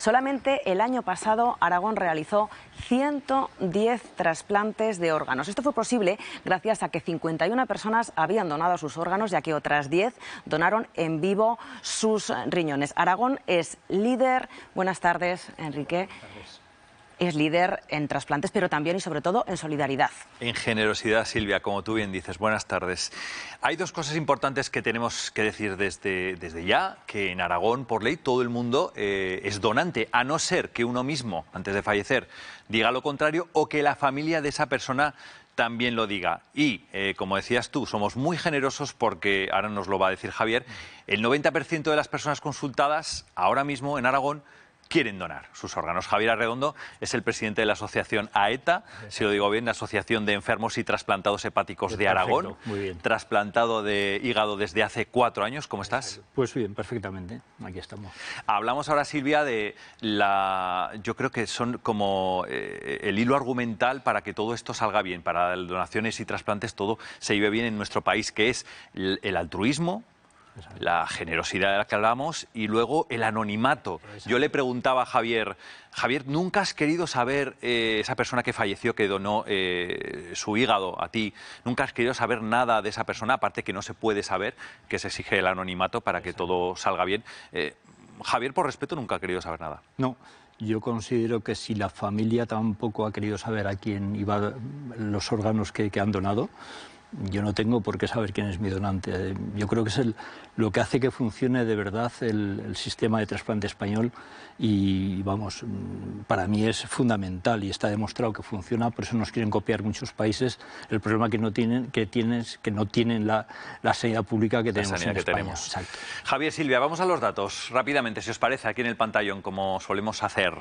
Solamente el año pasado Aragón realizó 110 trasplantes de órganos. Esto fue posible gracias a que 51 personas habían donado sus órganos, ya que otras 10 donaron en vivo sus riñones. Aragón es líder. Buenas tardes, Enrique. Es líder en trasplantes, pero también y sobre todo en solidaridad. En generosidad, Silvia, como tú bien dices. Buenas tardes. Hay dos cosas importantes que tenemos que decir desde ya, que en Aragón, por ley, todo el mundo es donante, a no ser que uno mismo, antes de fallecer, diga lo contrario o que la familia de esa persona también lo diga. Y, como decías tú, somos muy generosos porque, ahora nos lo va a decir Javier, el 90% de las personas consultadas ahora mismo en Aragón quieren donar sus órganos. Javier Arredondo es el presidente de la asociación AETA, si lo digo bien, la Asociación de Enfermos y Trasplantados Hepáticos de Aragón. Muy bien. Trasplantado de hígado desde hace 4 años. ¿Cómo estás? Pues bien, perfectamente. Aquí estamos. Hablamos ahora, Silvia, de yo creo que son como el hilo argumental para que todo esto salga bien, para donaciones y trasplantes todo se lleve bien en nuestro país, que es el altruismo, la generosidad de la que hablamos y luego el anonimato. Yo le preguntaba a Javier, ¿nunca has querido saber, esa persona que falleció, que donó su hígado a ti, nunca has querido saber nada de esa persona, aparte que no se puede saber, que se exige el anonimato para que todo salga bien? Javier, por respeto, nunca ha querido saber nada. No. Yo considero que si la familia tampoco ha querido saber a quién iban los órganos que han donado, yo no tengo por qué saber quién es mi donante. Yo creo que es lo que hace que funcione de verdad el sistema de trasplante español y, vamos, para mí es fundamental y está demostrado que funciona, por eso nos quieren copiar muchos países. El problema que no tienen la sanidad pública que tenemos en España. Exacto. Javier, Silvia, vamos a los datos rápidamente, si os parece, aquí en el pantallón, como solemos hacer.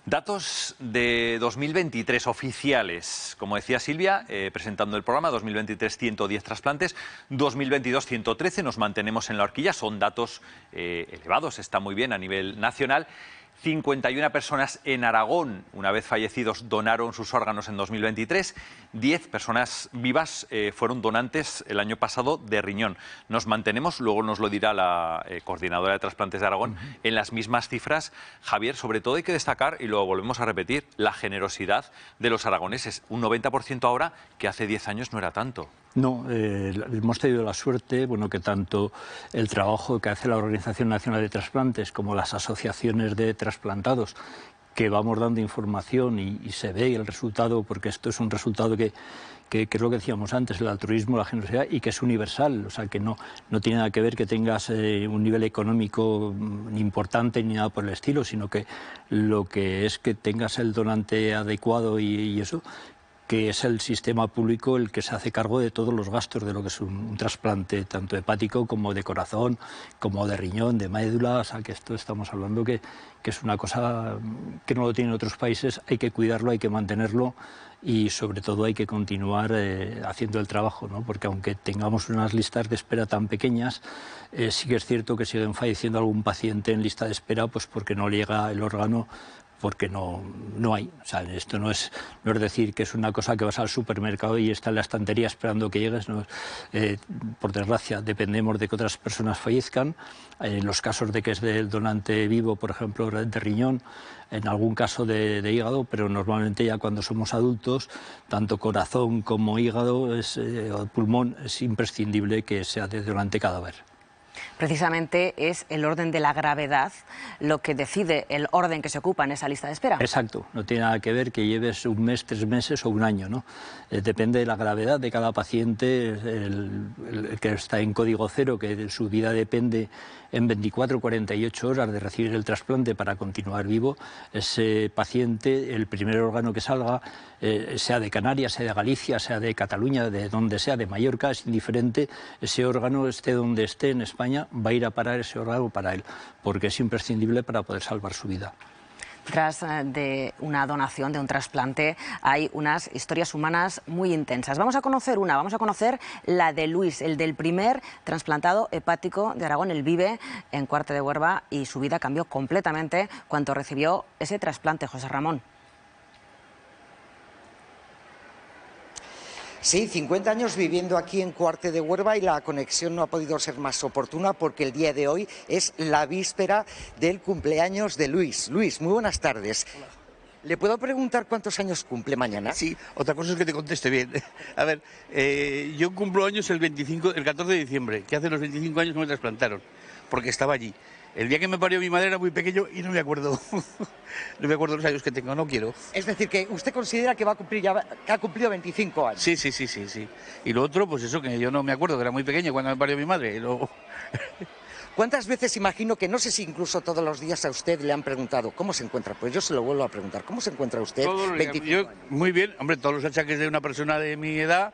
Datos de 2023 oficiales, como decía Silvia, presentando el programa, 2023 110 trasplantes, 2022 113, nos mantenemos en la horquilla, son datos elevados, está muy bien a nivel nacional. 51 personas en Aragón, una vez fallecidos, donaron sus órganos en 2023. 10 personas vivas fueron donantes el año pasado de riñón. Nos mantenemos, luego nos lo dirá la coordinadora de trasplantes de Aragón, en las mismas cifras. Javier, sobre todo hay que destacar, y lo volvemos a repetir, la generosidad de los aragoneses. Un 90% ahora, que hace 10 años no era tanto. No, hemos tenido la suerte, bueno, que tanto el trabajo que hace la Organización Nacional de Trasplantes como las asociaciones de trasplantados, que vamos dando información y se ve el resultado, porque esto es un resultado que es lo que decíamos antes, el altruismo, la generosidad, y que es universal, o sea, que no tiene nada que ver que tengas un nivel económico importante ni nada por el estilo, sino que lo que es que tengas el donante adecuado y eso, que es el sistema público el que se hace cargo de todos los gastos de lo que es un trasplante, tanto hepático como de corazón, como de riñón, de médula. O sea, que esto estamos hablando que es una cosa que no lo tienen otros países, hay que cuidarlo, hay que mantenerlo y sobre todo hay que continuar haciendo el trabajo, ¿no? Porque aunque tengamos unas listas de espera tan pequeñas, sí que es cierto que siguen falleciendo algún paciente en lista de espera, pues porque no llega el órgano, porque no hay. O sea, esto no es decir que es una cosa que vas al supermercado y está en la estantería esperando que llegues. No, por desgracia, dependemos de que otras personas fallezcan. En los casos de que es del donante vivo, por ejemplo, de riñón, en algún caso de hígado, pero normalmente ya cuando somos adultos, tanto corazón como hígado, o pulmón, es imprescindible que sea de donante cadáver. Precisamente es el orden de la gravedad lo que decide el orden que se ocupa en esa lista de espera. Exacto, no tiene nada que ver que lleves un mes, 3 meses o un año, ¿no? Depende de la gravedad de cada paciente, el que está en código cero, que su vida depende en 24 o 48 horas de recibir el trasplante para continuar vivo. Ese paciente, el primer órgano que salga, sea de Canarias, sea de Galicia, sea de Cataluña, de donde sea, de Mallorca, es indiferente, ese órgano esté donde esté en España, va a ir a parar ese órgano para él, porque es imprescindible para poder salvar su vida. Tras de una donación, de un trasplante, hay unas historias humanas muy intensas. Vamos a conocer la de Luis, el del primer trasplantado hepático de Aragón. Él vive en Cuarte de Huerva y su vida cambió completamente cuando recibió ese trasplante. José Ramón. Sí, 50 años viviendo aquí en Cuarte de Huerva y la conexión no ha podido ser más oportuna porque el día de hoy es la víspera del cumpleaños de Luis. Luis, muy buenas tardes. Hola. ¿Le puedo preguntar cuántos años cumple mañana? Sí, otra cosa es que te conteste bien. A ver, yo cumplo años el 14 de diciembre, que hace los 25 años que me trasplantaron, porque estaba allí. El día que me parió mi madre era muy pequeño y no me acuerdo. No me acuerdo los años que tengo, no quiero. Es decir, que usted considera que va a cumplir que ha cumplido 25 años. Sí. Y lo otro, pues eso, que yo no me acuerdo, que era muy pequeño cuando me parió mi madre. Y luego... ¿Cuántas veces imagino que no sé si incluso todos los días a usted le han preguntado cómo se encuentra? Pues yo se lo vuelvo a preguntar. ¿Cómo se encuentra usted? Todos los días. 25 años. Muy bien, hombre, todos los achaques de una persona de mi edad,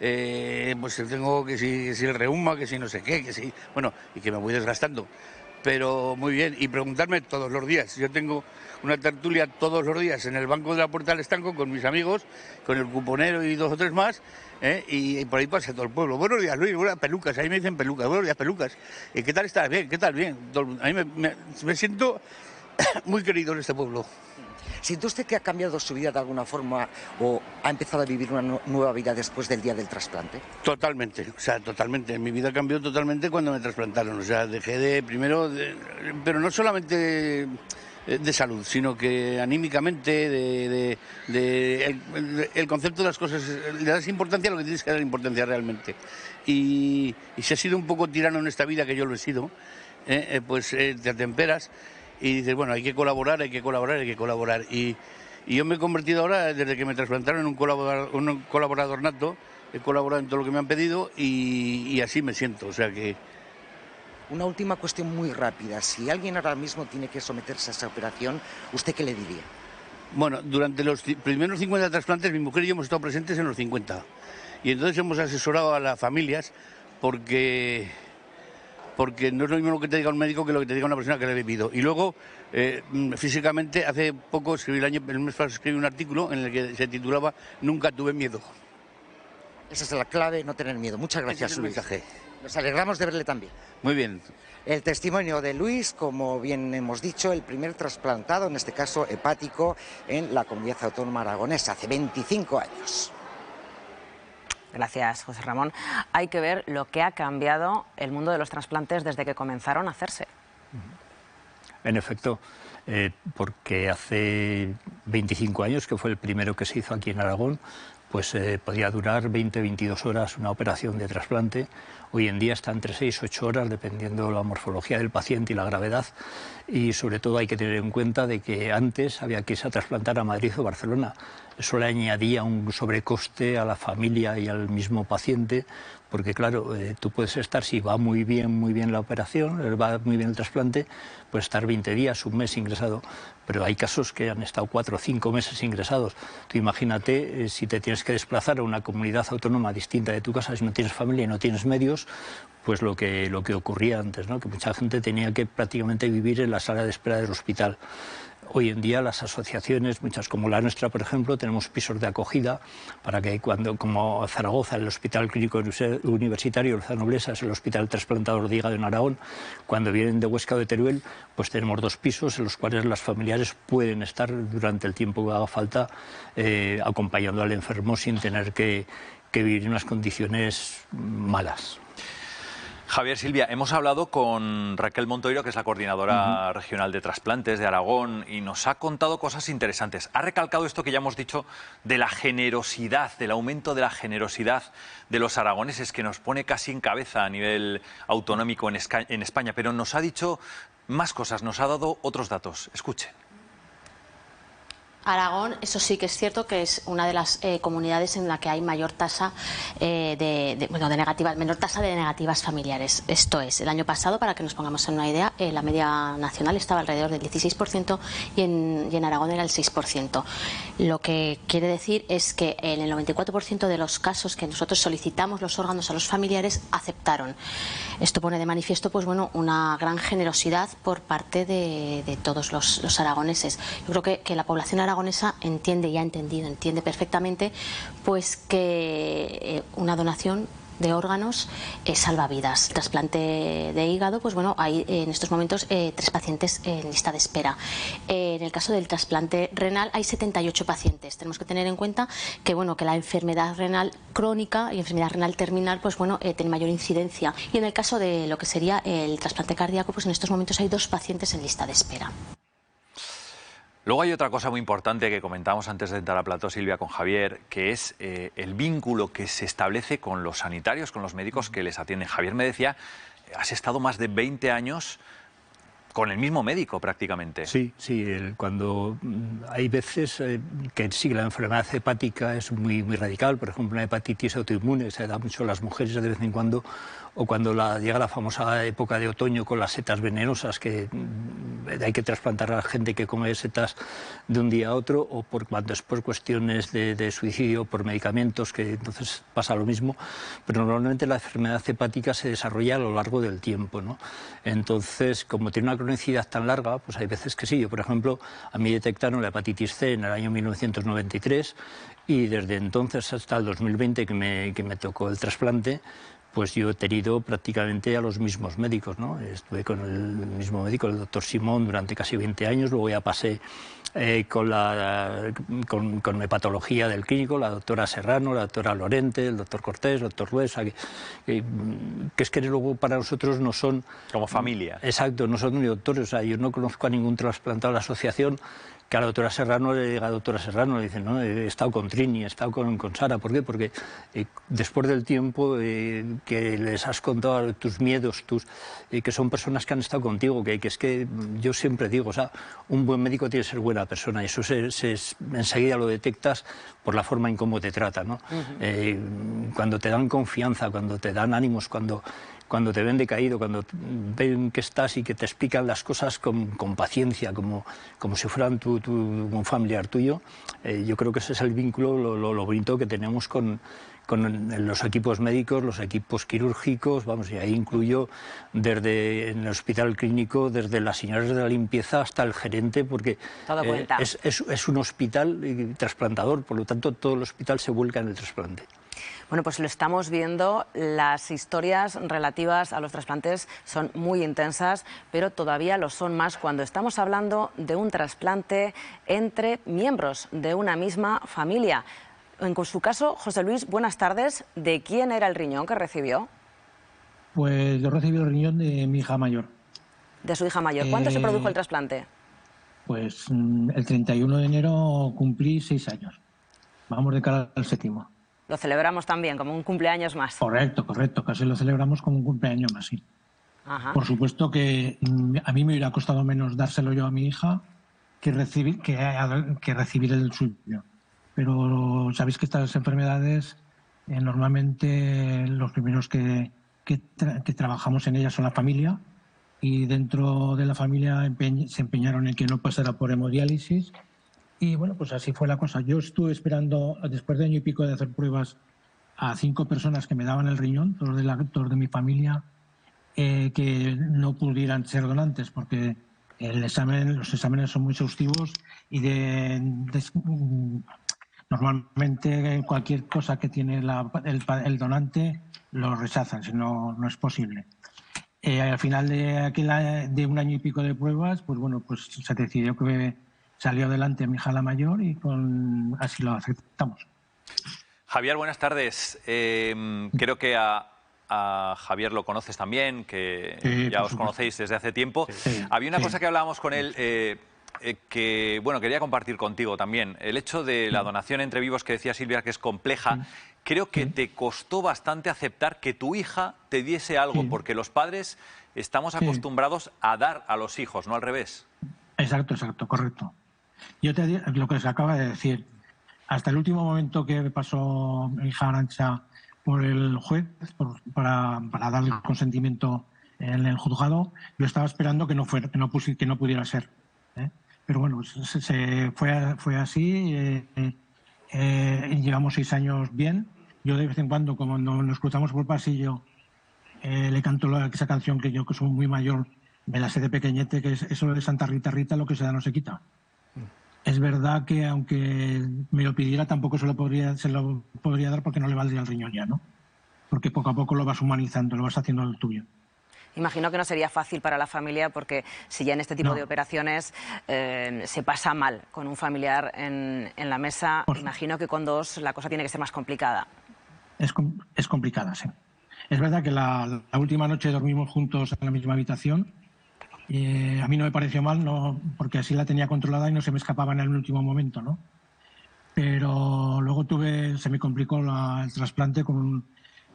pues tengo que si el reuma, que si no sé qué, que si... Bueno, y que me voy desgastando. Pero muy bien, y preguntarme todos los días. Yo tengo una tertulia todos los días en el banco de la Puerta del Estanco con mis amigos, con el cuponero y 2 o 3 más, y por ahí pasa todo el pueblo. Buenos días, Luis, buenas pelucas, ahí me dicen pelucas, buenos días, pelucas. ¿Qué tal estás? Bien, ¿qué tal? Bien. A mí me siento muy querido en este pueblo. ¿Siente usted que ha cambiado su vida de alguna forma o ha empezado a vivir una nueva vida después del día del trasplante? Totalmente, o sea, totalmente. Mi vida cambió totalmente cuando me trasplantaron. O sea, dejé de, pero no solamente de salud, sino que anímicamente, el concepto de las cosas, le das importancia a lo que tienes que dar importancia realmente. Y si has sido un poco tirano en esta vida, que yo lo he sido, pues te atemperas. Y dices, bueno, hay que colaborar. Y yo me he convertido ahora, desde que me trasplantaron, en un colaborador nato. He colaborado en todo lo que me han pedido y así me siento. O sea que... Una última cuestión muy rápida. Si alguien ahora mismo tiene que someterse a esa operación, ¿usted qué le diría? Bueno, durante los primeros 50 trasplantes, mi mujer y yo hemos estado presentes en los 50. Y entonces hemos asesorado a las familias porque no es lo mismo lo que te diga un médico que lo que te diga una persona que lo ha vivido. Y luego, físicamente, hace poco, el mes pasado escribí un artículo en el que se titulaba Nunca tuve miedo. Esa es la clave, no tener miedo. Muchas gracias, Luis. Mensaje. Nos alegramos de verle también. Muy bien. El testimonio de Luis, como bien hemos dicho, el primer trasplantado, en este caso hepático, en la comunidad autónoma aragonesa, hace 25 años. Gracias, José Ramón. Hay que ver lo que ha cambiado el mundo de los trasplantes desde que comenzaron a hacerse. En efecto, porque hace 25 años, que fue el primero que se hizo aquí en Aragón, pues podía durar 20-22 horas una operación de trasplante. Hoy en día está entre 6 y 8 horas, dependiendo de la morfología del paciente y la gravedad. Y sobre todo hay que tener en cuenta de que antes había que irse a trasplantar a Madrid o Barcelona. Eso le añadía un sobrecoste a la familia y al mismo paciente, porque claro, tú puedes estar, si va muy bien la operación, va muy bien el trasplante, puedes estar 20 días, un mes ingresado, pero hay casos que han estado 4 o 5 meses ingresados. Tú imagínate si te tienes que desplazar a una comunidad autónoma distinta de tu casa, si no tienes familia y no tienes medios, pues lo que ocurría antes, ¿no? Que mucha gente tenía que prácticamente vivir en la sala de espera del hospital. Hoy en día las asociaciones, muchas como la nuestra, por ejemplo, tenemos pisos de acogida para que como Zaragoza, el Hospital Clínico Universitario Lozano Blesa, es el hospital trasplantador de hígado en Aragón, cuando vienen de Huesca o de Teruel, pues tenemos 2 pisos en los cuales las familiares pueden estar durante el tiempo que haga falta acompañando al enfermo sin tener que vivir en unas condiciones malas. Javier, Silvia, hemos hablado con Raquel Montoiro, que es la coordinadora regional de trasplantes de Aragón, y nos ha contado cosas interesantes. Ha recalcado esto que ya hemos dicho de la generosidad, del aumento de la generosidad de los aragoneses, que nos pone casi en cabeza a nivel autonómico en España, pero nos ha dicho más cosas, nos ha dado otros datos. Escuche. Aragón, eso sí que es cierto que es una de las comunidades en la que hay mayor tasa menor tasa de negativas familiares. Esto es, el año pasado, para que nos pongamos en una idea, la media nacional estaba alrededor del 16% y en Aragón era el 6%. Lo que quiere decir es que en el 94% de los casos que nosotros solicitamos los órganos a los familiares aceptaron. Esto pone de manifiesto, pues bueno, una gran generosidad por parte de todos los aragoneses. Yo creo que la población aragonesa entiende perfectamente pues que una donación de órganos salva vidas. El trasplante de hígado, pues bueno, hay en estos momentos 3 pacientes en lista de espera. En el caso del trasplante renal hay 78 pacientes. Tenemos que tener en cuenta que, bueno, que la enfermedad renal crónica y enfermedad renal terminal, pues bueno, tiene mayor incidencia. Y en el caso de lo que sería el trasplante cardíaco, pues en estos momentos hay 2 pacientes en lista de espera. Luego hay otra cosa muy importante que comentamos antes de entrar a plató, Silvia, con Javier, que es el vínculo que se establece con los sanitarios, con los médicos que les atienden. Javier me decía, has estado más de 20 años con el mismo médico prácticamente. Sí, cuando hay veces que sí, la enfermedad hepática es muy radical, por ejemplo, una hepatitis autoinmune se da mucho a las mujeres de vez en cuando, o cuando llega la famosa época de otoño con las setas venenosas, que hay que trasplantar a la gente que come setas de un día a otro, o cuando es por cuestiones de suicidio, por medicamentos, que entonces pasa lo mismo, pero normalmente la enfermedad hepática se desarrolla a lo largo del tiempo, ¿no? Entonces, como tiene una cronicidad tan larga, pues hay veces que sí. Yo, por ejemplo, a mí detectaron la hepatitis C en el año 1993 y desde entonces hasta el 2020 que me tocó el trasplante, pues yo he tenido prácticamente a los mismos médicos, ¿no? Estuve con el mismo médico, el doctor Simón, durante casi 20 años, luego ya pasé con hepatología del clínico, la doctora Serrano, la doctora Lorente, el doctor Cortés, el doctor Luesa, que es que luego para nosotros no son... Como familia. Exacto, no son ni doctores, o sea, yo no conozco a ningún trasplantado de la asociación que a la doctora Serrano le diga a la doctora Serrano, le dicen, no, he estado con Trini, he estado con Sara. ¿Por qué? Porque después del tiempo que les has contado tus miedos, que son personas que han estado contigo, que es que yo siempre digo, o sea, un buen médico tiene que ser buena persona, y eso enseguida lo detectas por la forma en cómo te trata, ¿no? Cuando te dan confianza, cuando te dan ánimos, cuando te ven decaído, cuando ven que estás y que te explican las cosas con paciencia, como si fueran un familiar tuyo, yo creo que ese es el vínculo, lo bonito que tenemos con los equipos médicos, los equipos quirúrgicos, vamos, y ahí incluyo desde en el hospital clínico, desde las señoras de la limpieza hasta el gerente, porque es un hospital trasplantador, por lo tanto todo el hospital se vuelca en el trasplante. Bueno, pues lo estamos viendo, las historias relativas a los trasplantes son muy intensas, pero todavía lo son más cuando estamos hablando de un trasplante entre miembros de una misma familia. En su caso, José Luis, buenas tardes. ¿De quién era el riñón que recibió? Pues yo recibí el riñón de mi hija mayor. ¿De su hija mayor? ¿Cuándo se produjo el trasplante? Pues el 31 de enero cumplí 6 años. Vamos de cara al 7º. Lo celebramos también, como un cumpleaños más. Correcto, casi lo celebramos como un cumpleaños más, sí. Ajá. Por supuesto que a mí me hubiera costado menos dárselo yo a mi hija que recibir el suyo. Pero sabéis que estas enfermedades, normalmente los primeros que trabajamos en ellas son la familia, y dentro de la familia se empeñaron en que no pasara por hemodiálisis. Y bueno, pues así fue la cosa. Yo estuve esperando, después de año y pico de hacer pruebas, a 5 personas que me daban el riñón, todos de mi familia, que no pudieran ser donantes, porque los exámenes son muy exhaustivos y normalmente cualquier cosa que tiene el donante lo rechazan, si no, no es posible. Al final de un año y pico de pruebas, pues bueno, pues se decidió que salió adelante mi hija la mayor y así lo aceptamos. Javier, buenas tardes. Creo que a Javier lo conoces también, que ya os conocéis desde hace tiempo. Sí. Había una cosa que hablábamos con él que, bueno, quería compartir contigo también. El hecho de la donación entre vivos, que decía Silvia que es compleja, creo que te costó bastante aceptar que tu hija te diese algo, porque los padres estamos acostumbrados a dar a los hijos, no al revés. Exacto, correcto. Yo te digo lo que se acaba de decir. Hasta el último momento que pasó mi hija Arantxa por el juez para dar el consentimiento en el juzgado, yo estaba esperando que no pudiera ser. Pero bueno, fue así. Llevamos 6 años bien. Yo de vez en cuando nos cruzamos por el pasillo, le canto esa canción que yo, que soy muy mayor, me la sé de pequeñete, que es eso de Santa Rita, Rita, lo que se da no se quita. Es verdad que aunque me lo pidiera tampoco se lo podría dar, porque no le valdría el riñón ya, ¿no? porque poco a poco lo vas humanizando, lo vas haciendo el tuyo. Imagino que no sería fácil para la familia porque si ya en este tipo de operaciones se pasa mal con un familiar en la mesa, imagino que con dos la cosa tiene que ser más complicada. Es complicada, sí. Es verdad que la última noche dormimos juntos en la misma habitación. A mí no me pareció mal, no, porque así la tenía controlada y no se me escapaba en el último momento, ¿no? Pero luego se me complicó el trasplante con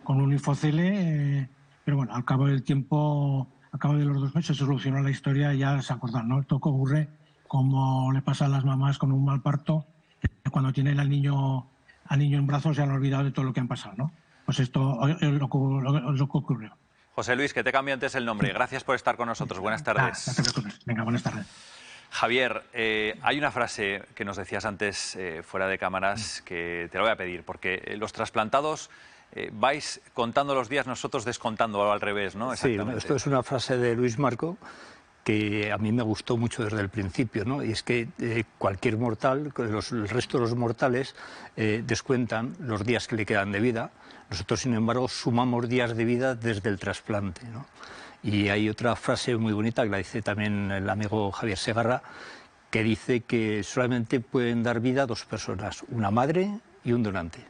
un linfocele, pero bueno, al cabo del tiempo, al cabo de los 2 meses se solucionó la historia y ya se acordaron, ¿no? Esto ocurre como le pasa a las mamás con un mal parto, que cuando tienen al niño en brazos se han olvidado de todo lo que han pasado, ¿no? Pues esto es lo que ocurrió. José Luis, que te cambio antes el nombre. Gracias por estar con nosotros. Buenas tardes. Venga, buenas tardes. Javier, hay una frase que nos decías antes fuera de cámaras que te la voy a pedir, porque los trasplantados vais contando los días, nosotros descontando, o al revés, ¿no? Exactamente. Sí, esto es una frase de Luis Marco que a mí me gustó mucho desde el principio, ¿no? Y es que cualquier mortal, el resto de los mortales descuentan los días que le quedan de vida. Nosotros, sin embargo, sumamos días de vida desde el trasplante, ¿no? Y hay otra frase muy bonita que la dice también el amigo Javier Segarra, que dice que solamente pueden dar vida a 2 personas, una madre y un donante.